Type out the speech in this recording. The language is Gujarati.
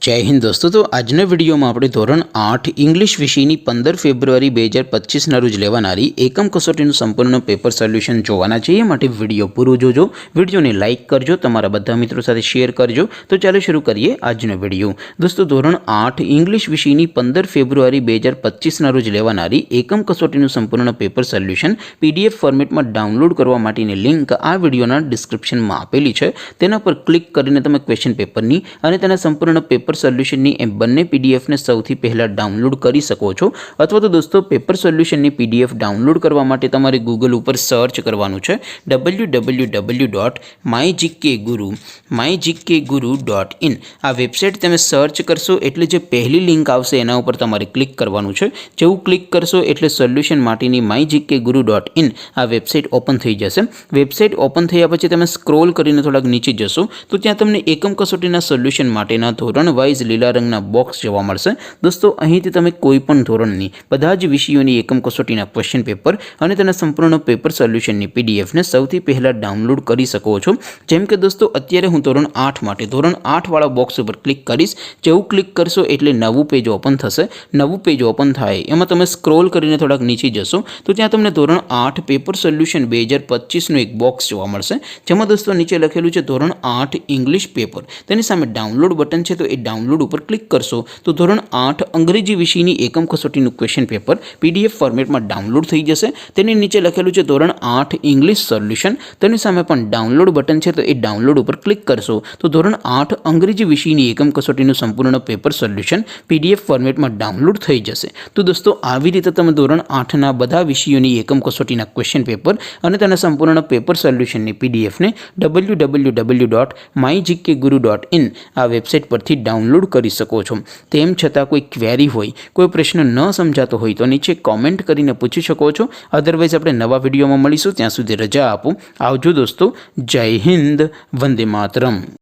जय हिंद दोस्तों। तो आजना विडियो में આપણે ધોરણ 8 इंग्लिश વિષયની 15 ફેબ્રુઆરી 2025 ના રોજ લેવાનારી એકમ કસોટીનું સંપૂર્ણ પેપર સોલ્યુશન જોવાના છે। એ માટે વિડિયો પૂરો જોજો, વિડિયોને લાઈક કરજો, તમારા બધા મિત્રો સાથે શેર કરજો। તો ચાલો શરૂ કરીએ આજનો વિડિયો। દોસ્તો ધોરણ 8 इंग्लिश વિષયની 15 ફેબ્રુઆરી 2025 ના રોજ લેવાનારી એકમ કસોટીનું સંપૂર્ણ પેપર સોલ્યુશન પીડીએફ ફોર્મેટમાં ડાઉનલોડ કરવા માટેની લિંક આ વિડિયોના ડિસ્ક્રિપ્શનમાં આપેલી છે। તેના પર ક્લિક કરીને તમે ક્વેશ્ચન પેપરની અને તેના સંપૂર્ણ પેપર સોલ્યુશનની એ બંને પીડીએફને સૌથી પહેલાં ડાઉનલોડ કરી શકો છો। અથવા તો દોસ્તો પેપર સોલ્યુશનની પીડીએફ ડાઉનલોડ કરવા માટે તમારે ગૂગલ ઉપર સર્ચ કરવાનું છે www.mygkguru.in। આ વેબસાઇટ તમે સર્ચ કરશો એટલે જે પહેલી લિંક આવશે એના ઉપર તમારે ક્લિક કરવાનું છે। જેવું ક્લિક કરશો એટલે સોલ્યુશન માટેની mygkguru.in આ વેબસાઇટ ઓપન થઈ જશે। વેબસાઇટ ઓપન થયા પછી તમે સ્ક્રોલ કરીને થોડાક નીચે જશો તો ત્યાં તમને એકમ કસોટીના સોલ્યુશન માટેના ધોરણ વાઇઝ લીલા રંગના બોક્સ જોવા મળશે। દોસ્તો અહીંથી તમે કોઈ પણ ધોરણની બધા જ વિષયોની એકમ કસોટીના ક્વેશ્ચન પેપર અને તેના સંપૂર્ણ પેપર સોલ્યુશનની પીડીએફને સૌથી પહેલાં ડાઉનલોડ કરી શકો છો। જેમ કે દોસ્તો અત્યારે હું ધોરણ 8 માટે ધોરણ 8 વાળા બોક્સ ઉપર ક્લિક કરીશ। જેવું ક્લિક કરશો એટલે નવું પેજ ઓપન થશે। નવું પેજ ઓપન થાય એમાં તમે સ્ક્રોલ કરીને થોડાક નીચે જશો તો ત્યાં તમને ધોરણ 8 પેપર સોલ્યુશન 2025નું એક બોક્સ જોવા મળશે। જેમાં દોસ્તો નીચે લખેલું છે ધોરણ 8 ઇંગ્લિશ પેપર। તેની સામે ડાઉનલોડ બટન છે તો એ ડાઉનલોડ ઉપર ક્લિક કરશો તો ધોરણ 8 અંગ્રેજી વિષયની એકમ કસોટીનું ક્વેશ્ચન પેપર પીડીએફ ફોર્મેટમાં ડાઉનલોડ થઈ જશે। તેની નીચે લખેલું છે ધોરણ 8 ઇંગ્લિશ સોલ્યુશન। તેની સામે પણ ડાઉનલોડ બટન છે તો એ ડાઉનલોડ ઉપર ક્લિક કરશો તો ધોરણ 8 અંગ્રેજી વિષયની એકમ કસોટીનું સંપૂર્ણ પેપર સોલ્યુશન પીડીએફ ફોર્મેટમાં ડાઉનલોડ થઈ જશે। તો દોસ્તો આવી રીતે તમે ધોરણ 8ના બધા વિષયોની એકમ કસોટીના ક્વેશ્ચન પેપર અને તેના સંપૂર્ણ પેપર સોલ્યુશનની પીડીએફને www.mygkguru.in આ વેબસાઇટ પરથી ડાઉનલોડ કરી શકો છો। તેમ છતાં કોઈ ક્વેરી હોય, કોઈ પ્રશ્ન ન સમજાતો હોય તો નીચે કોમેન્ટ કરીને પૂછી શકો છો। અધરવાઇઝ આપણે નવા વિડીયોમાં મળીશું, ત્યાં સુધી રજા આપો। આવજો દોસ્તો। જય હિન્દ, વંદે માતરમ।